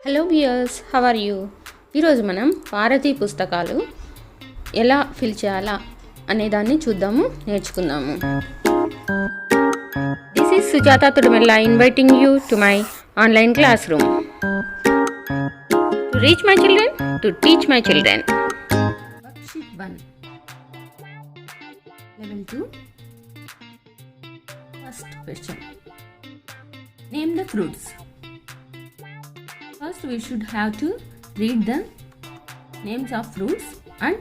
Hello viewers, how are you? ఈరోజు మనం భారతీ పుస్తకాలు ఎలా ఫిల్ చేయాలా అనేదాన్ని చూద్దాము, నేర్చుకుందాము. This is Sujatha Tudumella inviting you to my online classroom. To reach my children, to teach my children. Worksheet 1, Level 2. First question. Name the fruits. First, we should have to read the names of fruits, and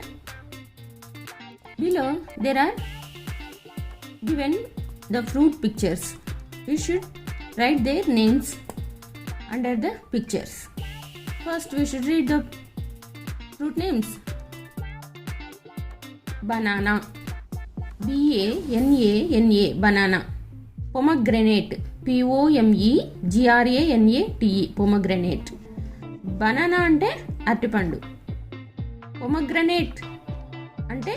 below there are given the fruit pictures. We should write their names under the pictures. First, we should read the fruit names. Banana, B-A-N-A-N-A, banana. Pomegranate, P-O-M-E-G-R-A-N-A-T-E, pomegranate. Banana అంటే అరటిపండు. Pomegranate అంటే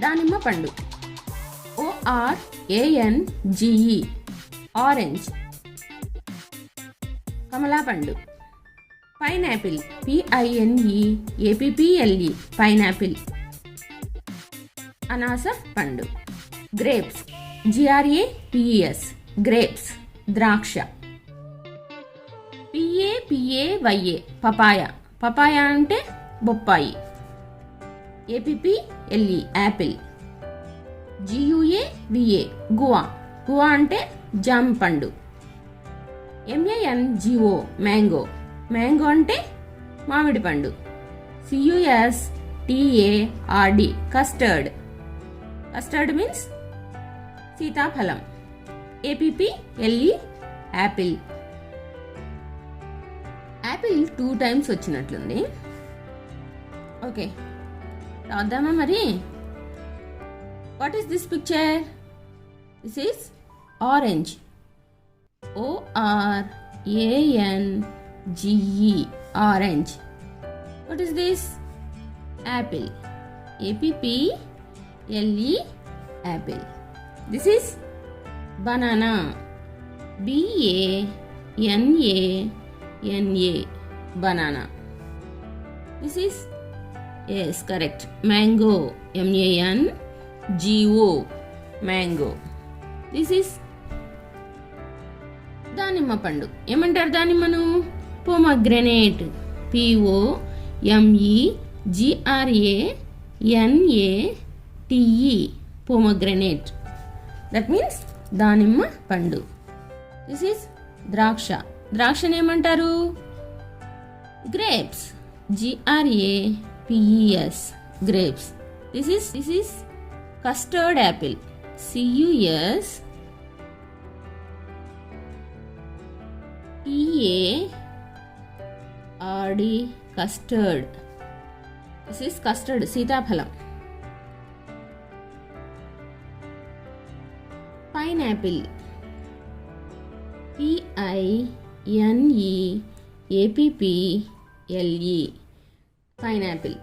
దానిమ్మ పండు. O-R-A-N-G-E, orange, కమలా పండు. Pineapple, P-I-N-E-A-P-P-L-E, pineapple, అనాస పండు. Grapes, G-R-A-P-E-S, grapes, ద్రాక్ష. P-A-P-A-Y-A, papaya, papaya అంటే బొప్పాయి. A-P-P-L-E, Apple. G-U-A-V-A, guava, guava అంటే జామ పండు. M-A-N-G-O, మ్యాంగో, మ్యాంగో అంటే మామిడి పండు. C-U-S-T-A-R-D, కస్టర్డ్, కస్టర్డ్ మీన్స్ సీతాఫలం. A-P-P-L-E, apple. యాపిల్ 2 times వచ్చినట్లుంది. ఓకే, రాద్దామా మరి? What is this picture? This is orange. O-R-A-N-G-E, orange. What is this? Apple. A-P-P-L-E, apple. This is banana. B-A-N-A-N-A, banana. This is, yes, correct, mango. M-A-N-G-O, mango. This is దానిమ్మ పండు. ఏమంటారు దానిమ్మను? Pomegranate. P-O-M-E-G-R-A-N-A-T-E, pomegranate. That means దానిమ్మ పండు. This is ద్రాక్ష. ద్రాక్షని ఏమంటారు? Grapes. G-R-A-P-E-S, grapes. This is custard apple. C-U-S-T-A-R-D, custard. This is custard, సీతాఫలం. Pineapple. P-I-N-E-A-P-P-L-E, pineapple.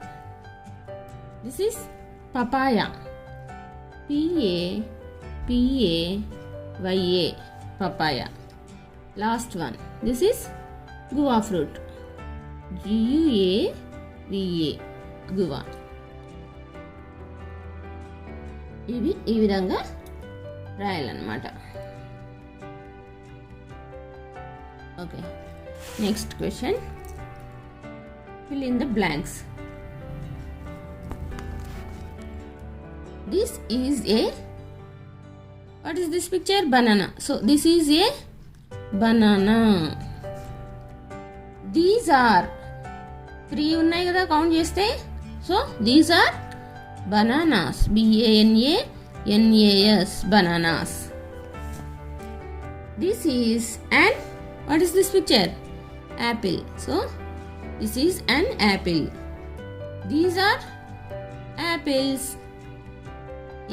This is papaya. P-A-P-A-Y-A, papaya. Last one, this is guava fruit. G-U-A-V-A, guava. ఇవి ఈ విధంగా రాయాలన్నమాట. Okay, next question. Fill in the blanks. This is a, what is this picture? Banana. So this is a banana. These are 3 ఉన్నాయి కదా count చేస్తే. So these are bananas. B-A-N-A-N-A-S, bananas. This is an, what is this picture? Apple. So this is an apple. These are apples.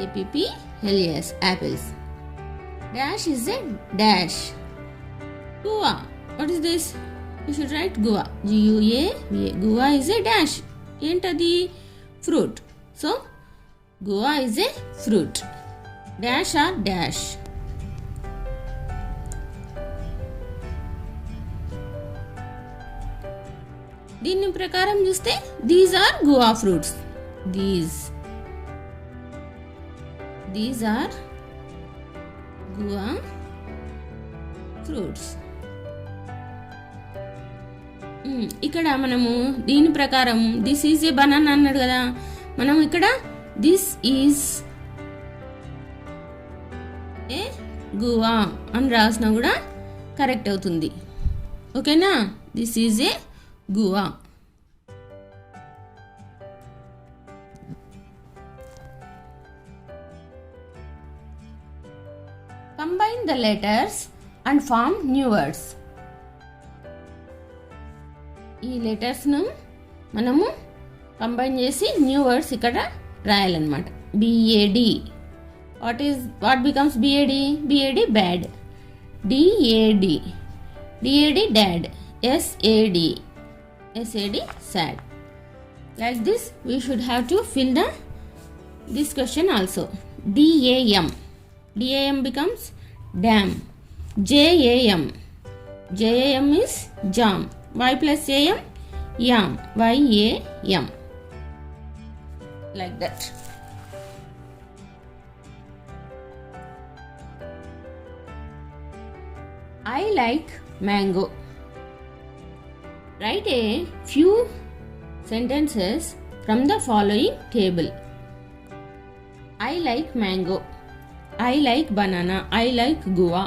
A-P-P-L-E-S, apples. Dash is a dash. Guava. What is this? You should write guava. G-U-A-V-A. Guava is a dash. Entadi? Fruit. So guava is a fruit. Dash or dash. దీని ప్రకారం చూస్తే these are guava fruits. These are guava fruits. ఇక్కడ మనము దీని ప్రకారం this is a banana అన్నాడు కదా, మనం ఇక్కడ దిస్ ఈజ్ ఏ గువా అని రాసినా కూడా కరెక్ట్ అవుతుంది. ఓకేనా, this is A guava. Combine the letters and form new words. ఈ లెటర్స్ను మనము కంబైన్ చేసి న్యూ వర్డ్స్ ఇక్కడ రాయాలన్నమాట. B A D, what becomes B A D? B A D bad. D A D dad. S A D sad. Like this we should have to fill this question also. DAM becomes dam. JAM is jam. Y plus AM, yam. YAM. Like that. I like mango. Write a few sentences from the following table. I like mango. I like banana. I like guava.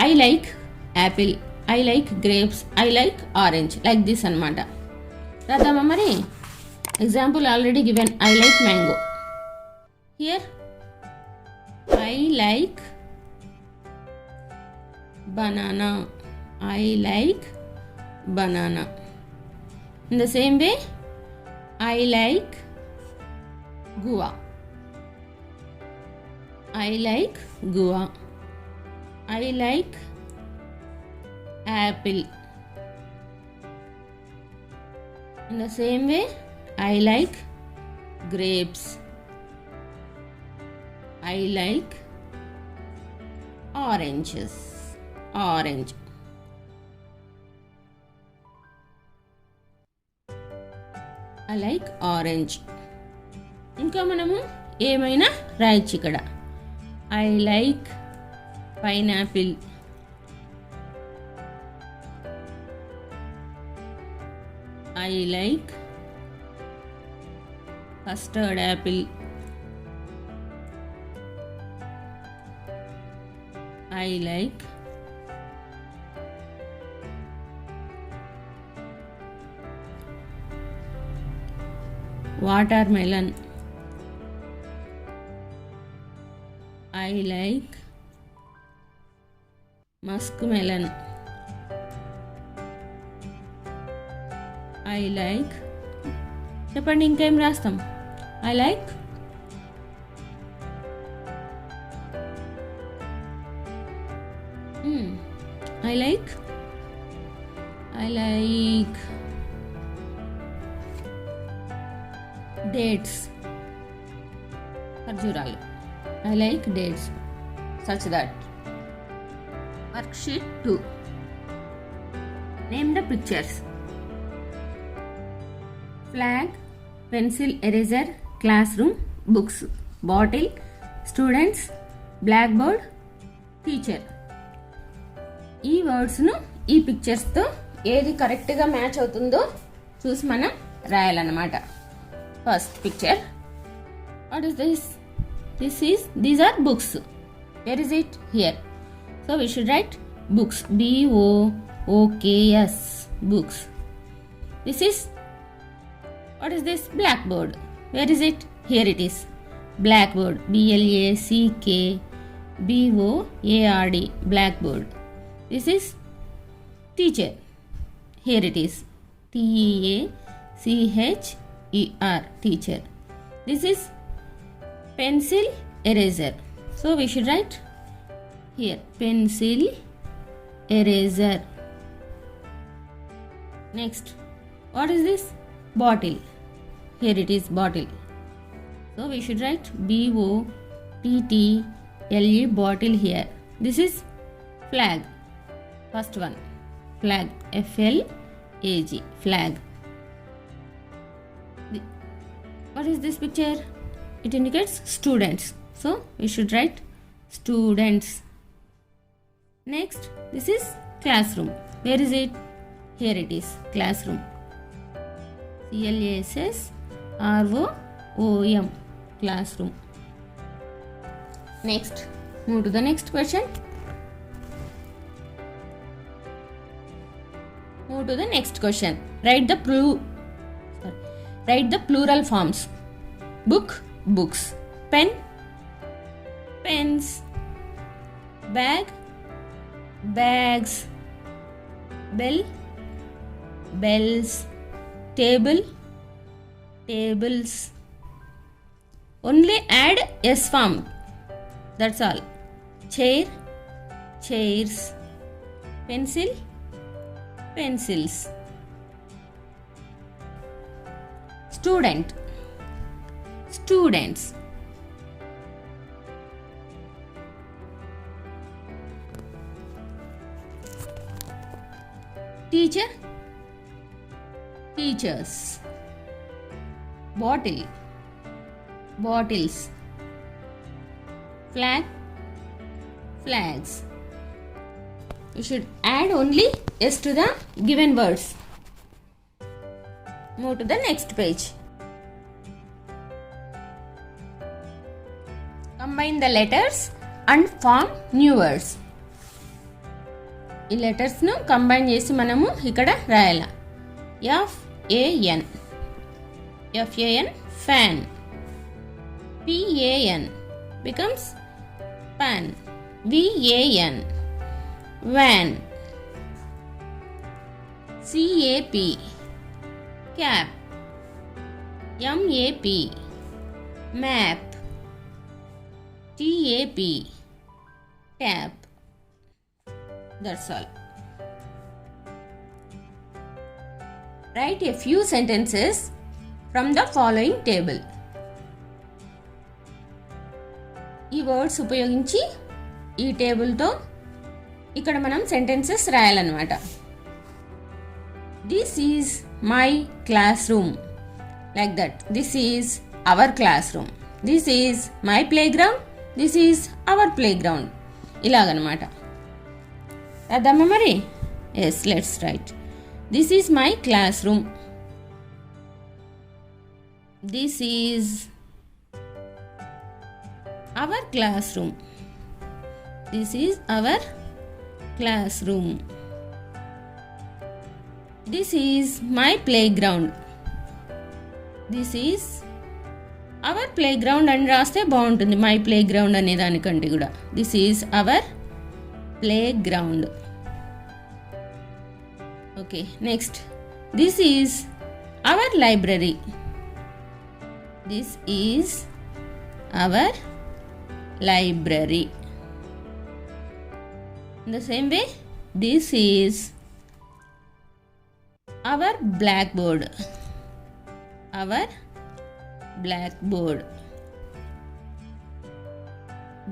I like apple. I like grapes. I like orange. Like this anamata. Radama mari example already given. I like mango. Here I like banana. I like banana. In the same way, I like guava. I like guava. I like apple. In the same way, I like grapes. I like orange. I like orange. ఇంకా మనము ఏమైనా రాయొచ్చు ఇక్కడ. I like pineapple. I like custard apple. I like watermelon. I like muskmelon. I like చెప్పండి ఇంకేం రాస్తాం. I like I like dates. ఖర్జూరాలు. I like dates. Such that. Worksheet 2. Name the pictures. Flag, pencil, eraser, classroom, books, bottle, students, blackboard, teacher. ఈ వర్డ్స్ను ఈ పిక్చర్స్తో ఏది కరెక్ట్గా match అవుతుందో చూసి మనం రాయాలన్నమాట. First picture. What is this? These are books. Where is it? Here. So we should write books. BOOKS. Books. This is, what is this? Blackboard. Where is it? Here it is. Blackboard. BLACKBOARD. Blackboard. This is teacher. Here it is. TEACHER. Teacher. This is pencil, eraser. So we should write here pencil, eraser. Next, what is this? Bottle. Here it is, bottle. So we should write BOTTLE, bottle here. This is flag. First one, flag. A-G, flag. What is this picture? It indicates students. So we should write students. Next, this is classroom. Where is it? Here it is, classroom. CLASSROOM, classroom. Next, move to the next question. Move to the next question. Write the plural forms. Book, books. Pen, pens. Bag, bags. Bell, bells. Table, tables. Only add S form. That's all. Chair, chairs. Pencil, pencils. Student, students. Teacher, teachers. Bottle, bottles. Flag, flags. You should add only S to the given words. Move to the next page. Combine the letters and form new words. ఈ లెటర్స్ను combine చేసి మనము ఇక్కడ రాయాల. FAN, FAN, fan. PAN becomes pan. VAN, van. CAP, cap. MAP, map. TAP, tap. That's all. Write a few sentences from the following table. ఈ words ఉపయోగించి ఈ టేబుల్తో ఇక్కడ మనం సెంటెన్సెస్ రాయాలన్నమాట. This is my classroom, like that. This is our classroom. This is my playground. This is our playground. ఇలాగనమాట. రాద్దామా మరి? Yes, let's write. This is my classroom. This is our classroom. This is our classroom. This is my playground. This is our playground అని రాస్తే బాగుంటుంది. My play ground అనే దానికంటే కూడా. This is our play ground. Okay, next. This is hour library. This is hour library. In the same way, this is our blackboard. Our blackboard.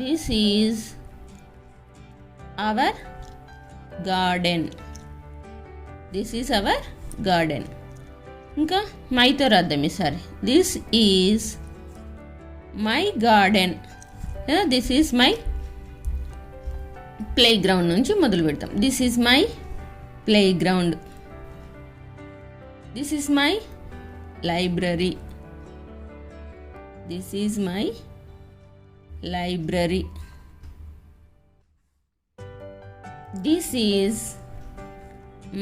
This is our garden. This is our garden. ఇంకా మైతో రాద్దాం ఈసారి. This is my garden. This is my playground నుంచి మొదలు పెడతాం. This is my playground. This is my library. This is my library. This is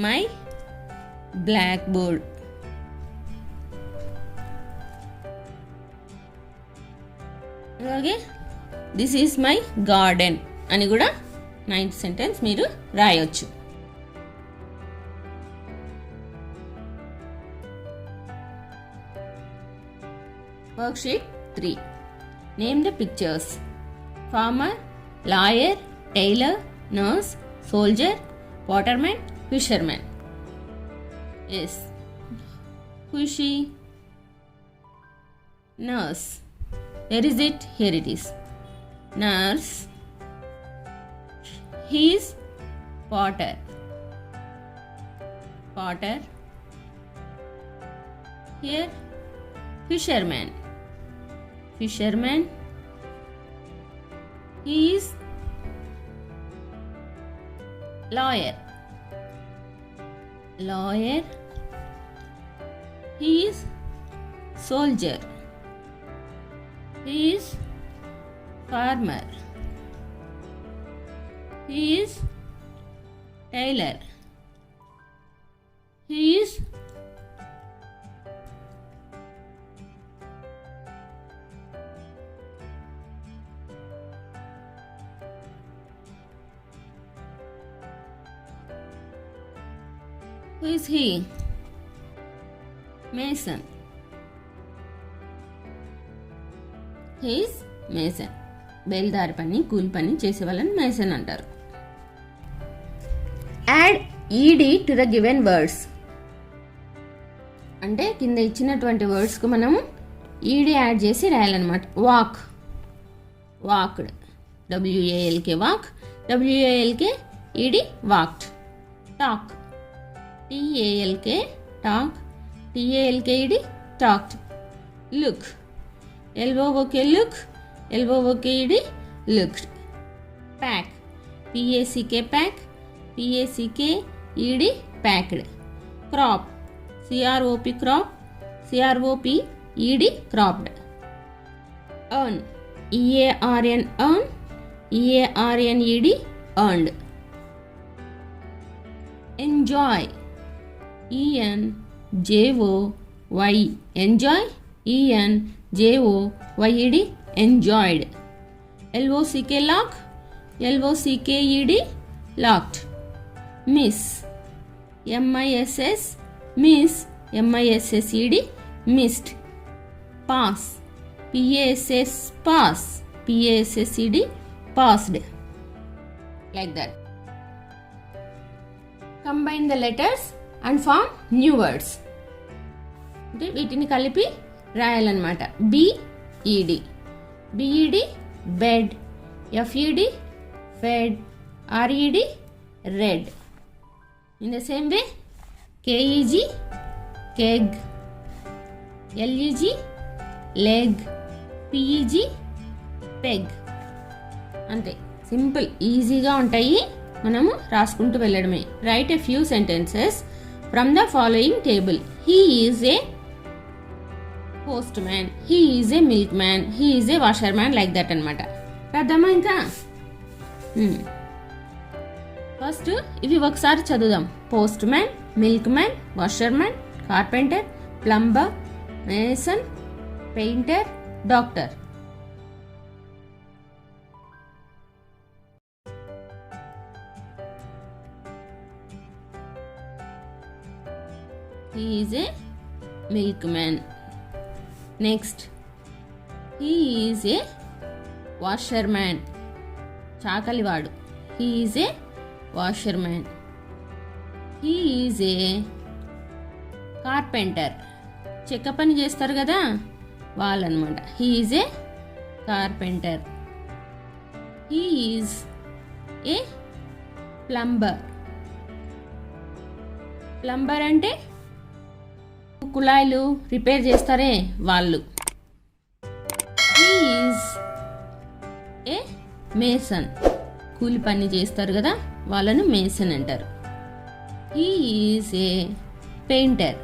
my blackboard. అలాగే this is my garden అని కూడా 9th sentence మీరు రాయొచ్చు. Worksheet 3. Name the pictures. Farmer, lawyer, tailor, nurse, soldier, watermen, fishermen. Yes, who is she? Nurse. Where is it? Here it is. Nurse. He is potter. Potter. Here, fisherman. Fisherman. He is lawyer. Lawyer. He is soldier. He is farmer. He is tailor. He is who is he? Mason. He is mason. బేల్దారి పని కూలి పని చేసే వాళ్ళని mason అంటారు. Add ఈడి to the given words. అంటే కింద ఇచ్చినటువంటి వర్డ్స్కు మనము ఈడి యాడ్ చేసి రాయాలన్నమాట. Walk, walked. W A L K walk, W A L K E D walked. Talk, T A L K talk, T A L K E D talked. Look, L O O K look, L O O K E D looked. Pack, P A C K pack, P A C K E D packed. Crop, C R O P crop, C R O P E D cropped. Earn, E A R N earn, E A R N E D earned. Enjoy, ENJOY enjoy, ENJOYED enjoyed. LOCK lock, LOCKED locked. Miss, MISS miss, MISSED missed. Pass, PASS pass, PASSED passed. Like that. Combine the letters and form new words. అంటే వీటిని కలిపి రాయాలన్నమాట. BED, BED bed, FED fed, RED read. In the same way, KEG keg, LEG leg, PEG peg. అంతే, simple, ఈజీగా ఉంటాయి, మనము రాసుకుంటూ వెళ్ళడమే. Right a few sentences from the following table. He is a post man, he is a milk man, he is a washer man, like that అనమాట. రాద్దామా ఇంకా? First ఇవి ఒకసారి చదువుదాం. Post man, milk man, washer man, carpenter, plumber, mason, painter, doctor. He is a milkman. Next, he is a washerman. చాకలివాడు. He is a washerman. He is a carpenter. చెక్క పని చేస్తారు కదా వాళ్ళనమాట. He is a carpenter. He is a plumber. Plumber అంటే కుళాయిలు repair చేస్తారే వాళ్ళు. He is a mason. కూలి పని చేస్తారు కదా వాళ్ళను మేసన్ అంటారు. He is a painter.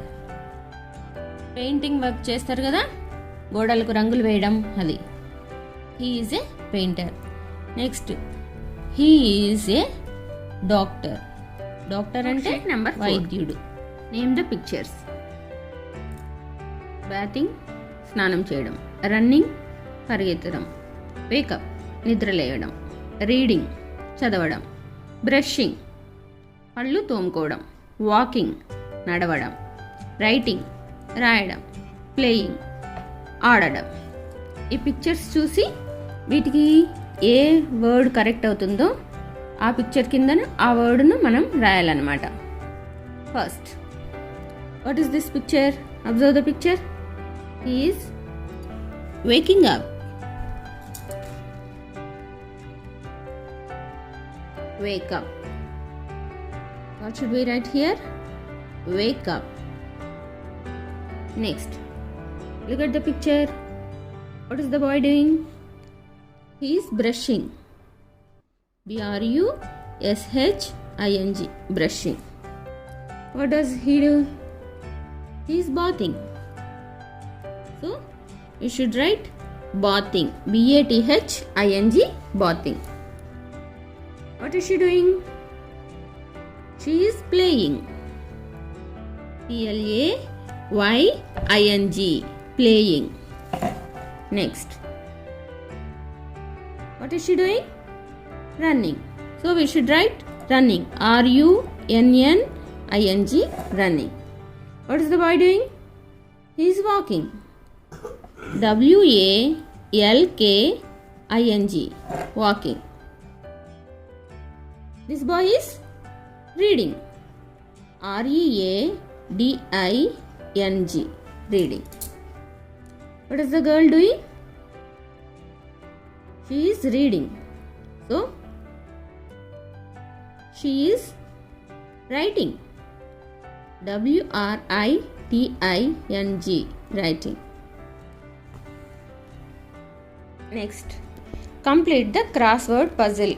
Painting work చేస్తారు కదా, గోడలకు రంగులు వేయడం, అది. He is a painter. Next, he is a doctor. Doctor అంటే వైద్యుడు. Name the pictures. బ్యాతింగ్, స్నానం చేయడం. రన్నింగ్, పరిగెత్తడం. వేకప్, నిద్రలేయడం. రీడింగ్, చదవడం. బ్రషింగ్, పళ్ళు తోముకోవడం. వాకింగ్, నడవడం. రైటింగ్, రాయడం. ప్లేయింగ్, ఆడడం. ఈ పిక్చర్స్ చూసి వీటికి ఏ వర్డ్ కరెక్ట్ అవుతుందో ఆ పిక్చర్ కింద ఆ వర్డ్ను మనం రాయాలన్నమాట. First, what is this picture? Observe the picture. He is waking up. Wake up. What should we write here? Wake up. Next, look at the picture. What is the boy doing? He is brushing. brushing, brushing. What does he do? He is bathing. So you should write bathing, bathing, bathing. What is she doing? She is playing, playing, playing. Next, what is she doing? Running. So we should write running, running, running. What is the boy doing? He is walking, walking, walking. This boy is reading, reading, reading. What is the girl doing? She is reading. So she is writing, writing, writing. Next, complete the crossword puzzle.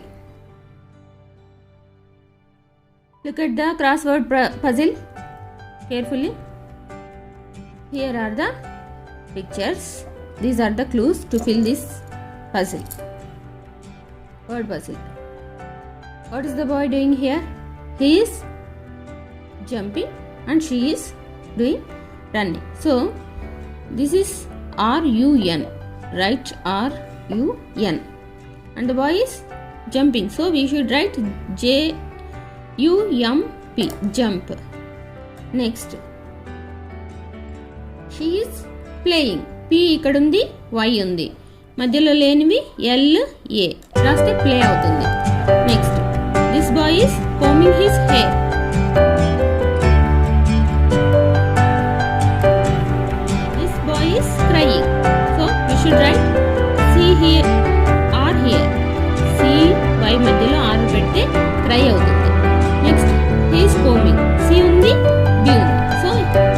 Look at the crossword puzzle carefully. Here are the pictures. These are the clues to fill this puzzle. Word puzzle. What is the boy doing here? He is jumping and she is doing running. So this is RUN. Write RUN. And the boy is jumping. So we should write JUMP, jump. Next, she is playing. P ఇక్కడ ఉంది, Y ఉంది, మధ్యలో లేనివి LA రాస్తే play అవుతుంది. Next, this boy is combing his hair. This boy is crying. So we should write C here, R here. C, Y మధ్యలో R పెడితే cry అవుతుంది. Next, he is combing. C ఉంది, B ఉంది. So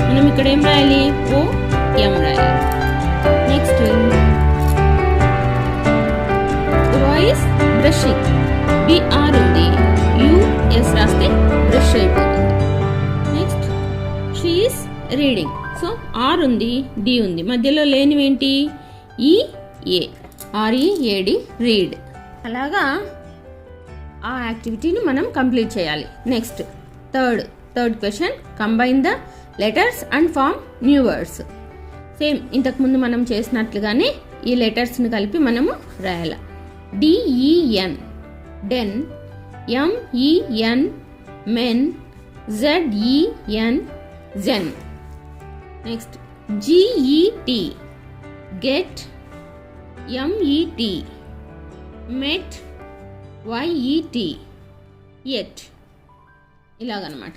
మనం ఇక్కడ ఏం రాయాలి? O M రాయాలి. Next, the boy is brushing. BR ఉంది, US రాస్తే బ్రష్ అయిపోతుంది. Next, she is reading. So R ఉంది, D ఉంది, మధ్యలో లేనివేంటి? EA, READ, read. అలాగా ఆ యాక్టివిటీని మనం కంప్లీట్ చేయాలి. Next, third question, combine the letters and form new words. Same ఇంతకుముందు మనం చేసినట్లుగానే ఈ లెటర్స్ని కలిపి మనము రాయాలి. DEN, den, MEN, men, ZEN, zen. Next, GET, get, MET, met, YET, yet. ఇలాగనమాట.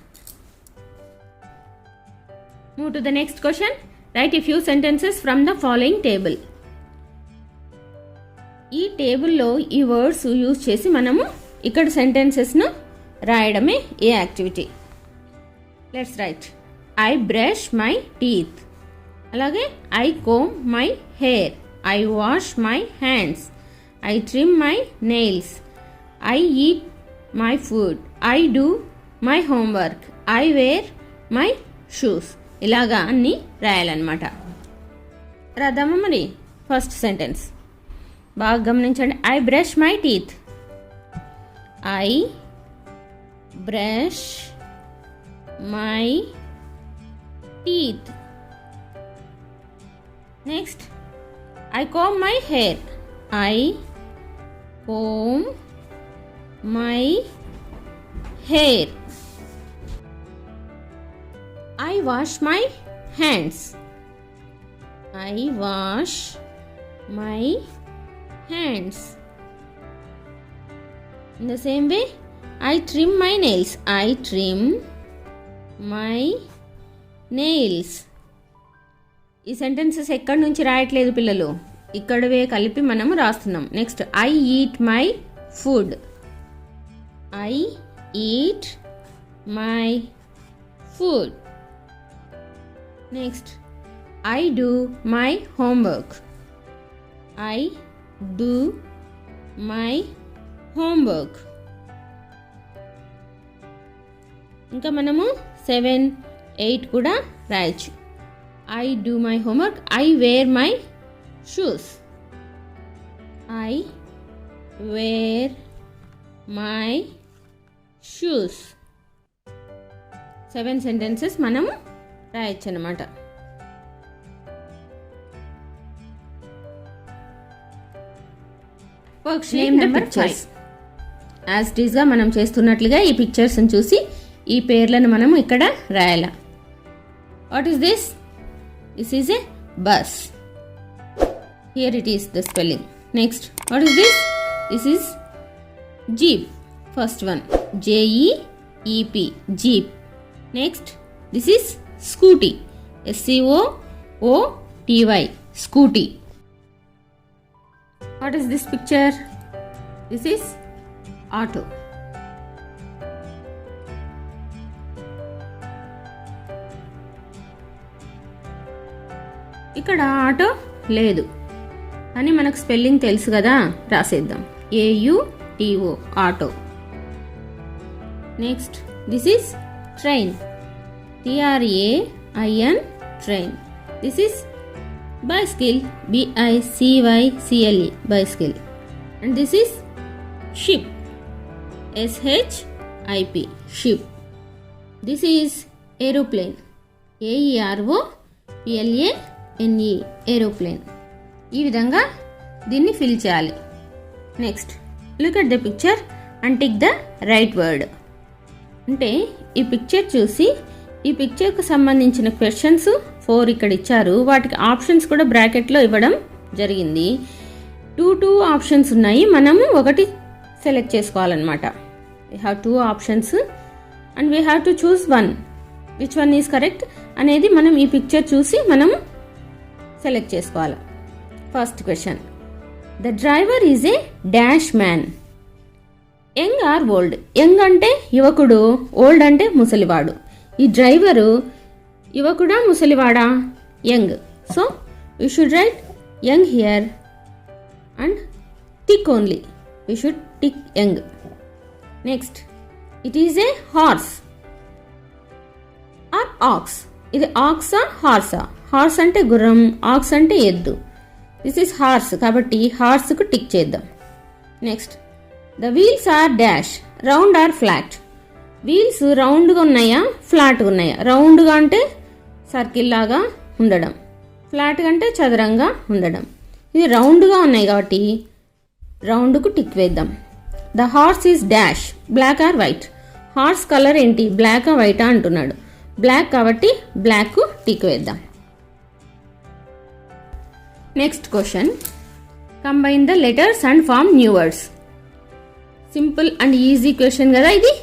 Move to the next question. Write a few sentences from the following table. ఈ టేబుల్లో ఈ వర్డ్స్ యూజ్ చేసి మనము ఇక్కడ సెంటెన్సెస్ను రాయడమే a activity. Let's write. I brush my teeth. అలాగే I comb my hair. I wash my hands. I trim my nails. I eat my food. I do my homework. I wear my shoes. ఇలాగా అన్ని రాయాలన్నమాట. రాద్దామా మరి? First sentence బాగా గమనించండి. I brush my teeth. I brush my teeth. Next, I comb my hair. I comb my hair. I wash my hands. I wash my hands. In the same way, I trim my nails. I trim my nails. ఈ sentences ఎక్కడి నుంచి రాయట్లేదు పిల్లలు, ఇక్కడవే కలిపి మనము రాస్తున్నాం. Next, I eat my food. I eat my food. Next, I do my homework. I do my homework. ఇంకా మనము 7, 8 కూడా రాయొచ్చు. I do my homework. I wear my shoes. I wear my shoes. 7 sentences మనము రాయొచ్చు అన్నమాట. Worksheet number 5. As it ఈస్గా మనం చేస్తున్నట్లుగా ఈ పిక్చర్స్ని చూసి ఈ పేర్లను మనము ఇక్కడ రాయాల. What is this? This is a bus. Here it is the spelling. Next, what is this? This is jeep. First one JEEP, jeep. Next, this is scooty. SCOOTY, scooty. What is this picture? This is auto. ఇక్కడ auto లేదు అని మనకు spelling తెలుసు కదా, రాసేద్దాం. AUTO, auto. Next, this is train. TRAIN, train. దిస్ ఈస్ bicycle. BICYCLE, bicycle. And this is ship. SHIP, ship. This is aeroplane. AEROPLANE, aeroplane. ఈ విధంగా దీన్ని ఫిల్ చేయాలి. Next, look at the picture and tick the right word. అంటే ఈ picture చూసి ఈ పిక్చర్కు సంబంధించిన క్వశ్చన్స్ 4 ఇక్కడ ఇచ్చారు. వాటికి ఆప్షన్స్ కూడా బ్రాకెట్లో ఇవ్వడం జరిగింది. 2 ఆప్షన్స్ ఉన్నాయి. మనము ఒకటి సెలెక్ట్ చేసుకోవాలన్నమాట. We have 2 options and we have to choose one. Which one is correct అనేది మనం ఈ పిక్చర్ చూసి మనము సెలెక్ట్ చేసుకోవాలి. First question, the driver is a dash man. Young or old? Young అంటే యువకుడు, ఓల్డ్ అంటే ముసలివాడు. ఈ డ్రైవరు యువకుడా ముసలివాడా? Young. So we should write young here and tick only. We should tick young. Next, it is a horse or ox. ఇది ఆక్సా హార్సా? Horse అంటే గుర్రం, ఆక్స్ అంటే ఎద్దు. దిస్ ఈస్ హార్స్ కాబట్టి హార్స్కు టిక్ చేద్దాం. Next, the wheels are dash, round or flat. Wheels రౌండ్గా ఉన్నాయా ఫ్లాట్గా ఉన్నాయా? రౌండ్గా అంటే సర్కిల్ లాగా ఉండడం, ఫ్లాట్గా అంటే చదరంగా ఉండడం. ఇది రౌండ్గా ఉన్నాయి కాబట్టి రౌండ్కు టిక్ వేద్దాం. The horse is dash, black or white. Horse colour ఏంటి? బ్లాక్ ఆ వైటా అంటున్నాడు. బ్లాక్ కాబట్టి బ్లాక్ టిక్ వేద్దాం. Next question, combine the letters and form new words. Simple and easy question కదా ఇది.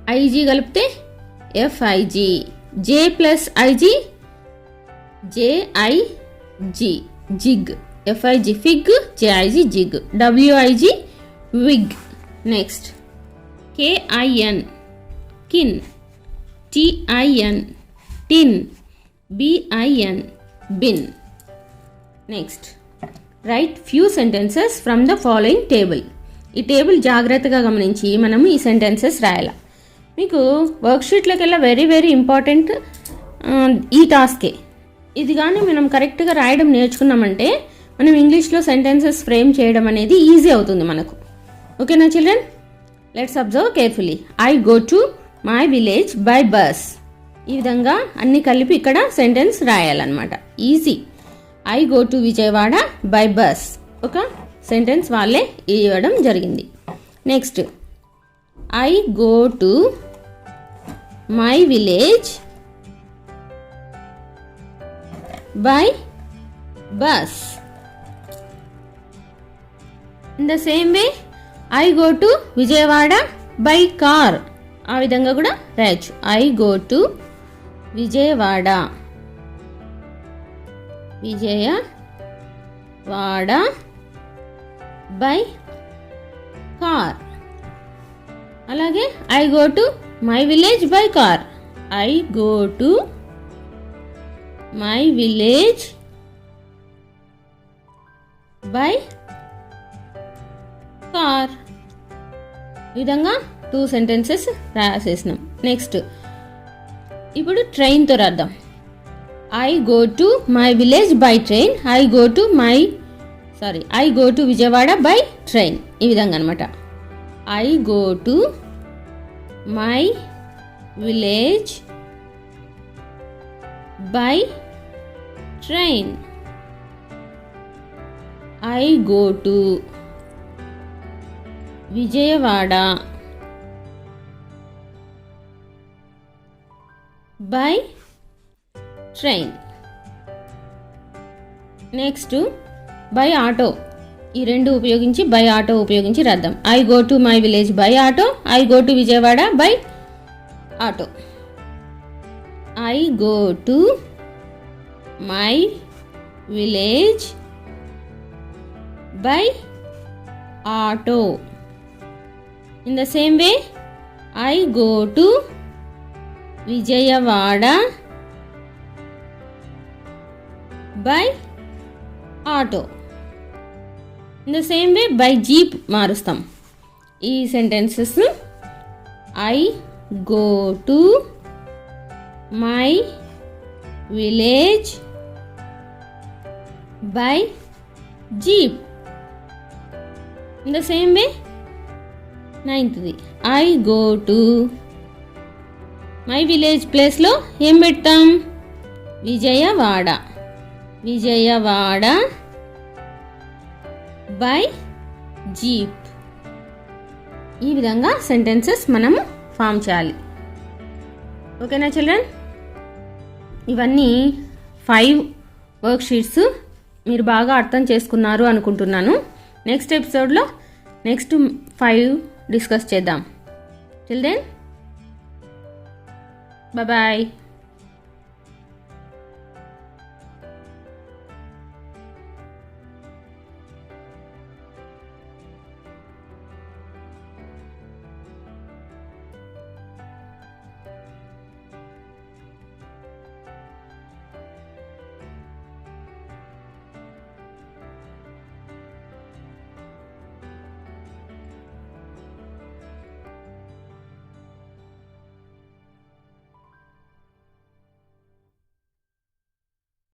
FIG కలిపితే FIG, J plus IG JIG, jig. FIG fig, JIG jig. WIG wig. Next, KIN kin, TIN tin, BIN bin. Next, write few sentences from the following table. ఈ table జాగ్రత్తగా గమనించి మనము ఈ sentences రాయాలి. మీకు వర్క్షీట్లోకి వెళ్ళా వెరీ వెరీ ఇంపార్టెంట్ ఈ టాస్కే. ఇది కానీ మనం కరెక్ట్గా రాయడం నేర్చుకున్నామంటే మనం ఇంగ్లీష్లో సెంటెన్సెస్ ఫ్రేమ్ చేయడం అనేది ఈజీ అవుతుంది మనకు. ఓకేనా children? Let's observe carefully. I go to my village by bus. ఈ విధంగా అన్ని కలిపి ఇక్కడ సెంటెన్స్ రాయాలన్నమాట. Easy. I go to Vijayawada by bus. ఒక సెంటెన్స్ వాళ్ళే ఇవ్వడం జరిగింది. Next, I go to my village by bus. In the same way I go to Vijayawada by car. ఆ విధంగా కూడా రాయొచ్చు. I go to Vijayawada by car. అలాగే I go to my village by car. I go to my village by car. ఈ విధంగా 2 sentences రాసేసినాం. Next ఇప్పుడు ట్రైన్తో రాద్దాం. I go to my village by train. I go to Vijayawada by train. ఈ విధంగా అనమాట. I go to my village by train. I go to Vijayawada by train. Next by auto. ఈ రెండు ఉపయోగించి బై ఆటో ఉపయోగించి రాద్దాం. I go to my village by auto. I go to Vijayawada by auto. I go to my village by auto. In the same way I go to Vijayawada by auto. In the same way by jeep మారుస్తాం ఈ sentences. I go to my village by jeep. In the same way 9th I go to my village ప్లేస్లో ఏం పెడతాం? Vijayawada. Vijayawada by jeep. ఈ విధంగా sentences మనము form చేయాలి. ఓకేనా చిల్డ్రన్? ఇవన్నీ 5 వర్క్షీట్స్ మీరు బాగా అర్థం చేసుకున్నారు అనుకుంటున్నాను. నెక్స్ట్ ఎపిసోడ్లో నెక్స్ట్ 5 డిస్కస్ చేద్దాం. Till then bye.